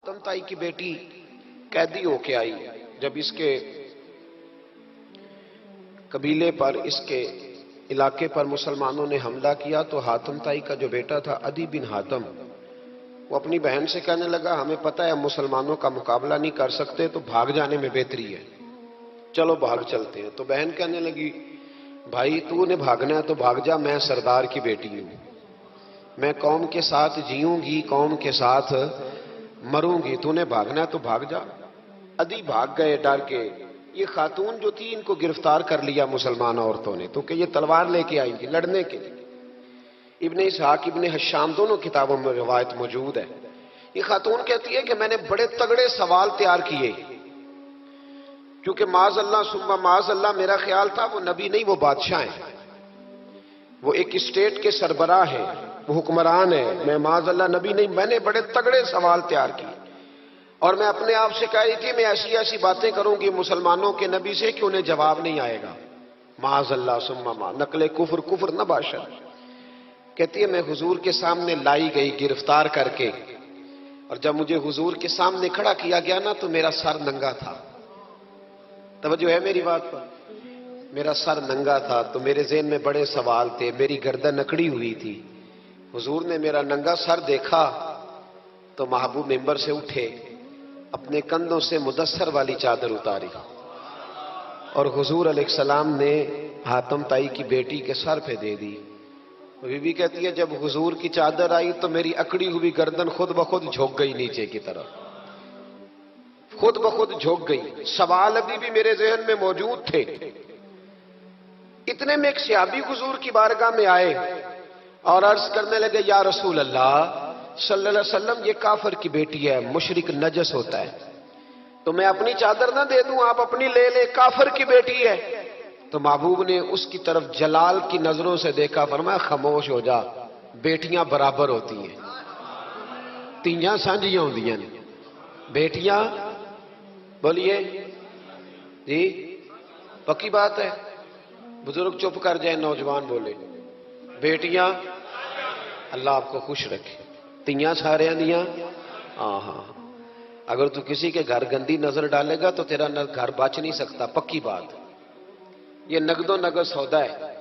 حاتم طائی کی بیٹی قیدی ہو کے آئی جب اس کے قبیلے پر، اس کے علاقے پر مسلمانوں نے حملہ کیا تو حاتم طائی کا جو بیٹا تھا عدی بن حاتم، وہ اپنی بہن سے کہنے لگا ہمیں پتہ ہے ہم مسلمانوں کا مقابلہ نہیں کر سکتے تو بھاگ جانے میں بہتری ہے، چلو بھاگ چلتے ہیں۔ تو بہن کہنے لگی بھائی تو نے بھاگنا ہے تو بھاگ جا، میں سردار کی بیٹی ہوں، میں قوم کے ساتھ جیوں گی، قوم کے ساتھ مروں گی، تو نے بھاگنا ہے تو بھاگ جا۔ عدی بھاگ گئے ڈر کے۔ یہ خاتون جو تھی ان کو گرفتار کر لیا مسلمان عورتوں نے، تو کہ یہ تلوار لے کے آئی تھی لڑنے کے لیے۔ ابن اسحاق ابن حشام دونوں کتابوں میں روایت موجود ہے۔ یہ خاتون کہتی ہے کہ میں نے بڑے تگڑے سوال تیار کیے، کیونکہ معاذ اللہ ثم معاذ اللہ میرا خیال تھا وہ نبی نہیں، وہ بادشاہ ہیں، وہ ایک اسٹیٹ کے سربراہ ہیں، وہ حکمران ہے، میں معاذ اللہ نبی نہیں۔ میں نے بڑے تگڑے سوال تیار کیے اور میں اپنے آپ سے کہہ رہی تھی میں ایسی ایسی باتیں کروں گی مسلمانوں کے نبی سے کہ انہیں جواب نہیں آئے گا، معاذ اللہ ثم معاذ، نقل کفر کفر نہ باشد۔ کہتی ہے میں حضور کے سامنے لائی گئی گرفتار کر کے، اور جب مجھے حضور کے سامنے کھڑا کیا گیا نا تو میرا سر ننگا تھا۔ توجہ ہے میری بات پر؟ میرا سر ننگا تھا تو میرے ذہن میں بڑے سوال تھے، میری گردن اکڑی ہوئی تھی۔ حضور نے میرا ننگا سر دیکھا تو محبوب ممبر سے اٹھے، اپنے کندھوں سے مدثر والی چادر اتاری اور حضور علیہ السلام نے حاتم طائی کی بیٹی کے سر پہ دے دی۔ بی بی کہتی ہے جب حضور کی چادر آئی تو میری اکڑی ہوئی گردن خود بخود جھک گئی نیچے کی طرف، خود بخود جھک گئی۔ سوال ابھی بھی میرے ذہن میں موجود تھے۔ اتنے میں ایک صحابی حضور کی بارگاہ میں آئے اور عرض کرنے لگے یا رسول اللہ صلی اللہ علیہ وسلم یہ کافر کی بیٹی ہے، مشرک نجس ہوتا ہے، تو میں اپنی چادر نہ دے دوں، آپ اپنی لے لے، کافر کی بیٹی ہے۔ تو محبوب نے اس کی طرف جلال کی نظروں سے دیکھا، فرمایا خاموش ہو جا، بیٹیاں برابر ہوتی ہیں، تیاں سانجیاں ہوندیاں نے، بیٹیاں بولیے جی پکی بات ہے، بزرگ چپ کر جائیں، نوجوان بولے بیٹیاں، اللہ آپ کو خوش رکھے، تیاں سارے دیاں، ہاں ہاں، اگر تو کسی کے گھر گندی نظر ڈالے گا تو تیرا گھر بچ نہیں سکتا، پکی بات۔ یہ نقد و نقد سودا ہے،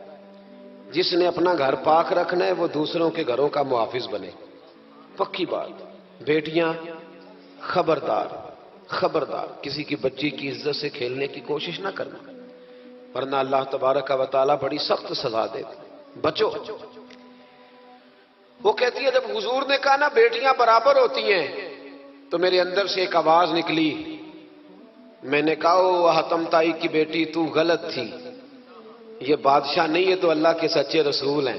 جس نے اپنا گھر پاک رکھنا ہے وہ دوسروں کے گھروں کا محافظ بنے، پکی بات۔ بیٹیاں خبردار خبردار، کسی کی بچی کی عزت سے کھیلنے کی کوشش نہ کرنا، ورنہ اللہ تبارک و تعالیٰ بڑی سخت سزا دے، بچو۔ وہ کہتی ہے جب حضور نے کہا نا بیٹیاں برابر ہوتی ہیں تو میرے اندر سے ایک آواز نکلی، میں نے کہا او حاتم طائی کی بیٹی تو غلط تھی، یہ بادشاہ نہیں ہے تو اللہ کے سچے رسول ہیں،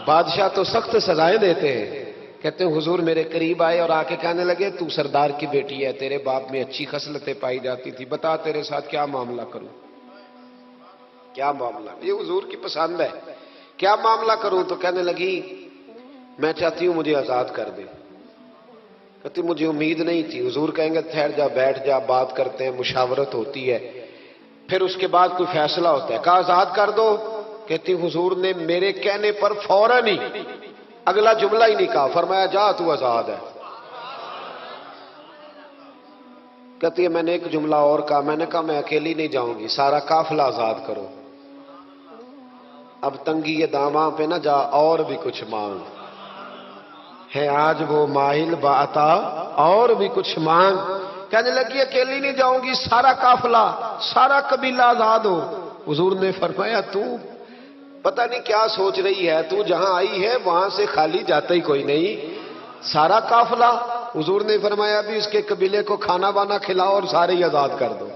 بادشاہ تو سخت سزائیں دیتے ہیں۔ کہتے ہیں حضور میرے قریب آئے اور آ کے کہنے لگے تو سردار کی بیٹی ہے، تیرے باپ میں اچھی خصلتیں پائی جاتی تھی، بتا تیرے ساتھ کیا معاملہ کروں، کیا معاملہ، یہ حضور کی پسند ہے، کیا معاملہ کروں؟ تو کہنے لگی میں چاہتی ہوں مجھے آزاد کر دے۔ کہتی مجھے امید نہیں تھی، حضور کہیں گے ٹھہر جا بیٹھ جا، بات کرتے ہیں، مشاورت ہوتی ہے، پھر اس کے بعد کوئی فیصلہ ہوتا ہے، کہا آزاد کر دو۔ کہتی حضور نے میرے کہنے پر فوراً ہی اگلا جملہ ہی نہیں کہا، فرمایا جا تو آزاد ہے۔ کہتی ہے میں نے ایک جملہ اور کہا، میں نے کہا میں اکیلی نہیں جاؤں گی، سارا قافلہ آزاد کرو، اب تنگی یہ داماں پہ نہ جا، اور بھی کچھ مانگ ہے آج وہ ماہل باتا، اور بھی کچھ مانگ۔ کہنے لگی اکیلی نہیں جاؤں گی، سارا قافلہ سارا قبیلہ آزاد ہو۔ حضور نے فرمایا تو پتہ نہیں کیا سوچ رہی ہے، تو جہاں آئی ہے وہاں سے خالی جاتا ہی کوئی نہیں، سارا قافلہ۔ حضور نے فرمایا بھی اس کے قبیلے کو کھانا وانا کھلاؤ اور سارے ہی آزاد کر دو۔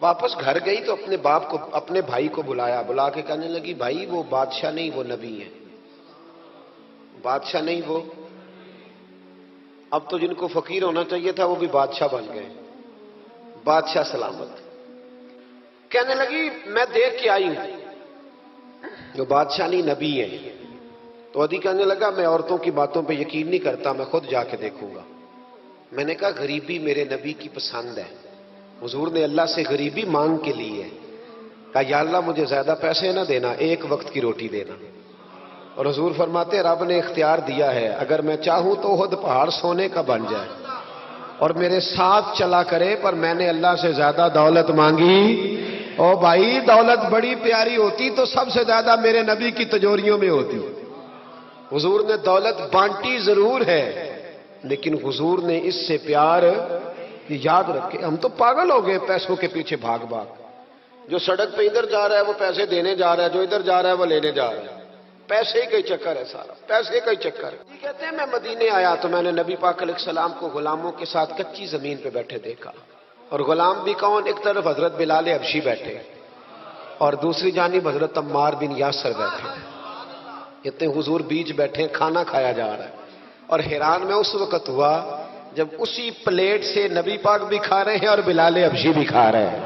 واپس گھر گئی تو اپنے باپ کو، اپنے بھائی کو بلایا، بلا کے کہنے لگی بھائی وہ بادشاہ نہیں وہ نبی ہے، بادشاہ نہیں وہ، اب تو جن کو فقیر ہونا چاہیے تھا وہ بھی بادشاہ بن گئے، بادشاہ سلامت۔ کہنے لگی میں دیکھ کے آئی ہوں جو بادشاہ نہیں نبی ہے۔ تو عدی کہنے لگا میں عورتوں کی باتوں پہ یقین نہیں کرتا، میں خود جا کے دیکھوں گا۔ میں نے کہا غریبی میرے نبی کی پسند ہے، حضور نے اللہ سے غریبی مانگ کے لی ہے، کہا یا اللہ مجھے زیادہ پیسے نہ دینا، ایک وقت کی روٹی دینا۔ اور حضور فرماتے ہیں رب نے اختیار دیا ہے، اگر میں چاہوں تو احد پہاڑ سونے کا بن جائے اور میرے ساتھ چلا کرے، پر میں نے اللہ سے زیادہ دولت مانگی۔ او بھائی دولت بڑی پیاری ہوتی تو سب سے زیادہ میرے نبی کی تجوریوں میں ہوتی۔ حضور نے دولت بانٹی ضرور ہے، لیکن حضور نے اس سے پیار یاد رکھے۔ ہم تو پاگل ہو گئے پیسوں کے پیچھے بھاگ بھاگ، جو سڑک پہ ادھر جا رہا ہے وہ پیسے دینے جا رہا ہے، جو ادھر جا رہا ہے وہ لینے جا رہا ہے۔ پیسے کا ہی چکر ہے، سارا پیسے کا ہی چکر ہے۔ یہ کہتے ہیں میں مدینے آیا تو میں نے نبی پاک علیہ السلام کو غلاموں کے ساتھ کچی زمین پہ بیٹھے دیکھا، اور غلام بھی کون؟ ایک طرف حضرت بلال حبشی بیٹھے اور دوسری جانب حضرت عمار بن یاسر بیٹھے۔ کہتے ہیں حضور بیچ بیٹھے، کھانا کھایا جا رہا ہے، اور حیران میں اس وقت ہوا جب اسی پلیٹ سے نبی پاک بھی کھا رہے ہیں اور بلال حبشی بھی کھا رہے ہیں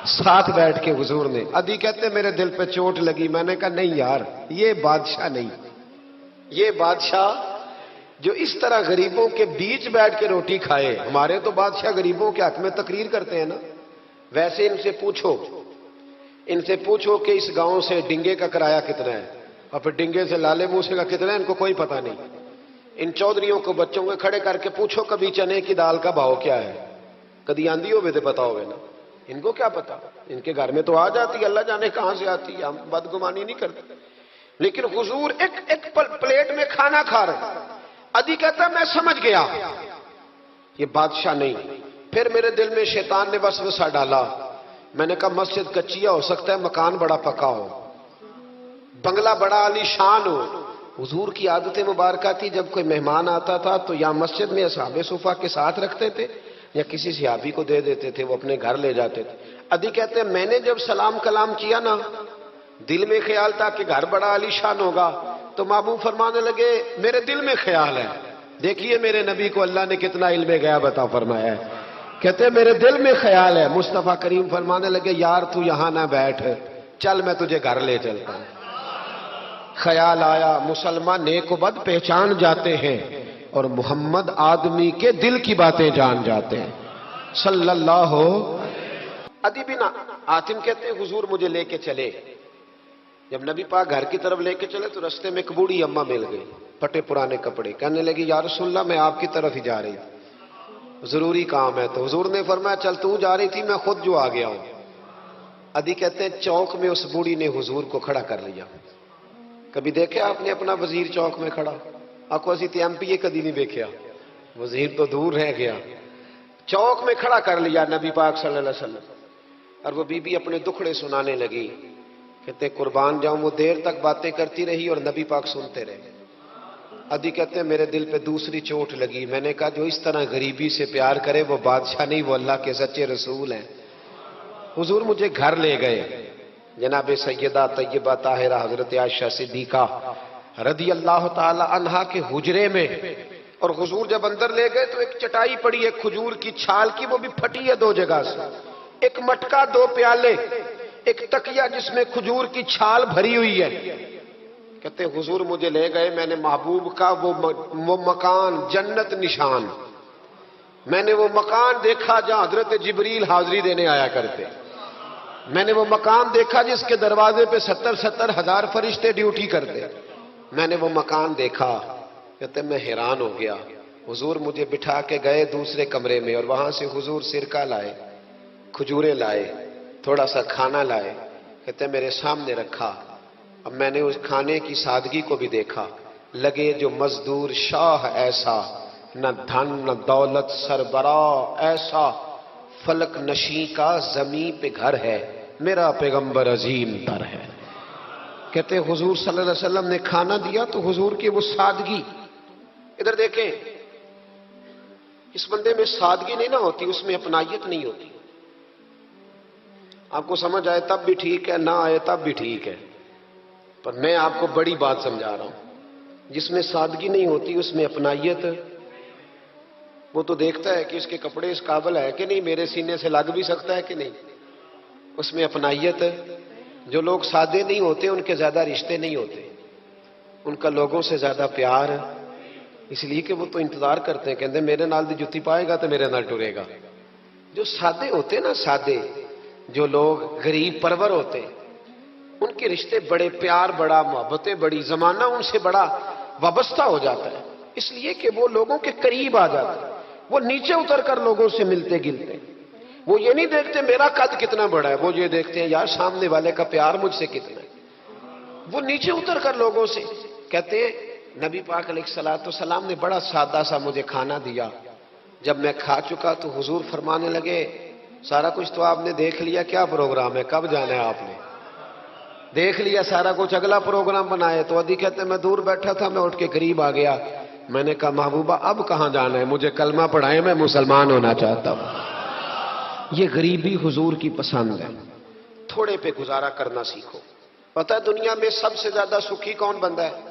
ساتھ بیٹھ کے حضور نے۔ ادھی کہتے میرے دل پہ چوٹ لگی، میں نے کہا نہیں یار، یہ بادشاہ نہیں، یہ بادشاہ جو اس طرح غریبوں کے بیچ بیٹھ کے روٹی کھائے۔ ہمارے تو بادشاہ غریبوں کے حق میں تقریر کرتے ہیں نا، ویسے ان سے پوچھو کہ اس گاؤں سے ڈنگے کا کرایہ کتنا ہے، اور پھر ڈنگے سے لالے موسے کا کتنا ہے، ان کو کوئی پتہ نہیں۔ ان چودھریوں کو بچوں کو کھڑے کر کے پوچھو کبھی چنے کی دال کا بھاؤ کیا ہے، کدی آندھی ہوئے تو پتا ہوئے نا، ان کو کیا پتا؟ ان کے گھر میں تو آ جاتی ہے، اللہ جانے کہاں سے آتی ہے، ہم بدگمانی نہیں کرتے۔ لیکن حضور ایک پلیٹ میں کھانا کھا رہے ہیں۔ ادھی کہتا میں سمجھ گیا یہ بادشاہ نہیں۔ پھر میرے دل میں شیطان نے وسوسہ ڈالا، میں نے کہا مسجد کچیا ہو سکتا ہے، مکان بڑا پکا ہو، بنگلہ بڑا عالی شان ہو۔ حضور کی عادت مبارکہ تھی جب کوئی مہمان آتا تھا تو یا مسجد میں اصحاب صفہ کے ساتھ رکھتے تھے یا کسی صحابی کو دے دیتے تھے، وہ اپنے گھر لے جاتے تھے۔ ادھی کہتے ہیں میں نے جب سلام کلام کیا نا، دل میں خیال تھا کہ گھر بڑا عالی شان ہوگا، تو محبوب فرمانے لگے میرے دل میں خیال ہے، دیکھیے میرے نبی کو اللہ نے کتنا علم غیب عطا فرمایا ہے۔ کہتے ہیں میرے دل میں خیال ہے۔ مصطفیٰ کریم فرمانے لگے یار تو یہاں نہ بیٹھ، چل میں تجھے گھر لے چلتا ہوں۔ خیال آیا مسلمان نیک و بد پہچان جاتے ہیں، اور محمد آدمی کے دل کی باتیں جان جاتے ہیں صلی اللہ ہو۔ ادی بن حاتم کہتے ہیں حضور مجھے لے کے چلے، جب نبی پاک گھر کی طرف لے کے چلے تو رستے میں ایک بوڑھی اماں مل گئی، پھٹے پرانے کپڑے، کہنے لگی یا رسول اللہ میں آپ کی طرف ہی جا رہی تھی، ضروری کام ہے۔ تو حضور نے فرمایا چل تو جا رہی تھی، میں خود جو آ گیا ہوں۔ ادی کہتے ہیں چوک میں اس بوڑھی نے حضور کو کھڑا کر لیا۔ کبھی دیکھے آپ نے اپنا وزیر چوک میں کھڑا؟ آپ کو اسی ایم پی کدی نہیں دیکھا، وزیر تو دور رہ گیا۔ چوک میں کھڑا کر لیا نبی پاک صلی اللہ علیہ وسلم، اور وہ بی بی اپنے دکھڑے سنانے لگی۔ کہتے قربان جاؤں وہ دیر تک باتیں کرتی رہی اور نبی پاک سنتے رہے۔ ادھی کہتے ہیں میرے دل پہ دوسری چوٹ لگی، میں نے کہا جو اس طرح غریبی سے پیار کرے وہ بادشاہ نہیں، وہ اللہ کے سچے رسول ہیں۔ حضور مجھے گھر لے گئے، جناب سیدہ طیبہ طاہرہ حضرت عائشہ صدیقہ رضی اللہ تعالی عنہا کے حجرے میں، اور حضور جب اندر لے گئے تو ایک چٹائی پڑی ہے کھجور کی چھال کی، وہ بھی پھٹی ہے دو جگہ سے، ایک مٹکا، دو پیالے، ایک تکیہ جس میں کھجور کی چھال بھری ہوئی ہے۔ کہتے حضور مجھے لے گئے، میں نے محبوب کا وہ مکان جنت نشان، میں نے وہ مکان دیکھا جہاں حضرت جبریل حاضری دینے آیا کرتے، میں نے وہ مکان دیکھا جس کے دروازے پہ 70 ہزار فرشتے ڈیوٹی کرتے، میں نے وہ مکان دیکھا۔ کہتے میں حیران ہو گیا۔ حضور مجھے بٹھا کے گئے دوسرے کمرے میں، اور وہاں سے حضور سرکہ لائے، کھجوریں لائے، تھوڑا سا کھانا لائے، کہتے میرے سامنے رکھا۔ اب میں نے اس کھانے کی سادگی کو بھی دیکھا، لگے جو مزدور شاہ ایسا، نہ دھن نہ دولت سربراہ ایسا، فلک نشیں کا زمین پہ گھر ہے، میرا پیغمبر عظیم تر ہے۔ کہتے حضور صلی اللہ علیہ وسلم نے کھانا دیا تو حضور کی وہ سادگی، ادھر دیکھیں اس بندے میں سادگی نہیں نہ ہوتی، اس میں اپنائیت نہیں ہوتی۔ آپ کو سمجھ آئے تب بھی ٹھیک ہے، نہ آئے تب بھی ٹھیک ہے، پر میں آپ کو بڑی بات سمجھا رہا ہوں، جس میں سادگی نہیں ہوتی اس میں اپنائیت، وہ تو دیکھتا ہے کہ اس کے کپڑے اس قابل ہے کہ نہیں، میرے سینے سے لگ بھی سکتا ہے کہ نہیں، اس میں اپنائیت۔ جو لوگ سادے نہیں ہوتے ان کے زیادہ رشتے نہیں ہوتے، ان کا لوگوں سے زیادہ پیار، اس لیے کہ وہ تو انتظار کرتے ہیں، کہتے ہیں میرے نال دی جتی پائے گا تو میرے نال ٹرے گا۔ جو سادے ہوتے نا، سادے جو لوگ غریب پرور ہوتے، ان کے رشتے بڑے پیار، بڑا محبتیں، بڑی زمانہ ان سے بڑا وابستہ ہو جاتا ہے، اس لیے کہ وہ لوگوں کے قریب آ جاتا ہے، وہ نیچے اتر کر لوگوں سے ملتے گلتے، وہ یہ نہیں دیکھتے میرا قد کتنا بڑا ہے، وہ یہ دیکھتے ہیں یار سامنے والے کا پیار مجھ سے کتنا ہے۔ وہ نیچے اتر کر لوگوں سے کہتے ہیں نبی پاک علیہ الصلوۃ والسلام نے بڑا سادہ سا مجھے کھانا دیا، جب میں کھا چکا تو حضور فرمانے لگے سارا کچھ تو آپ نے دیکھ لیا، کیا پروگرام ہے، کب جانا ہے آپ نے؟ دیکھ لیا سارا کچھ، اگلا پروگرام بنائے۔ تو عدی کہتے ہیں میں دور بیٹھا تھا، میں اٹھ کے قریب آ گیا، میں نے کہا محبوبہ اب کہاں جانا ہے، مجھے کلمہ پڑھائے، میں مسلمان ہونا چاہتا ہوں۔ یہ غریبی حضور کی پسند ہے، تھوڑے پہ گزارا کرنا سیکھو۔ پتہ ہے دنیا میں سب سے زیادہ سکھی کون بندہ ہے؟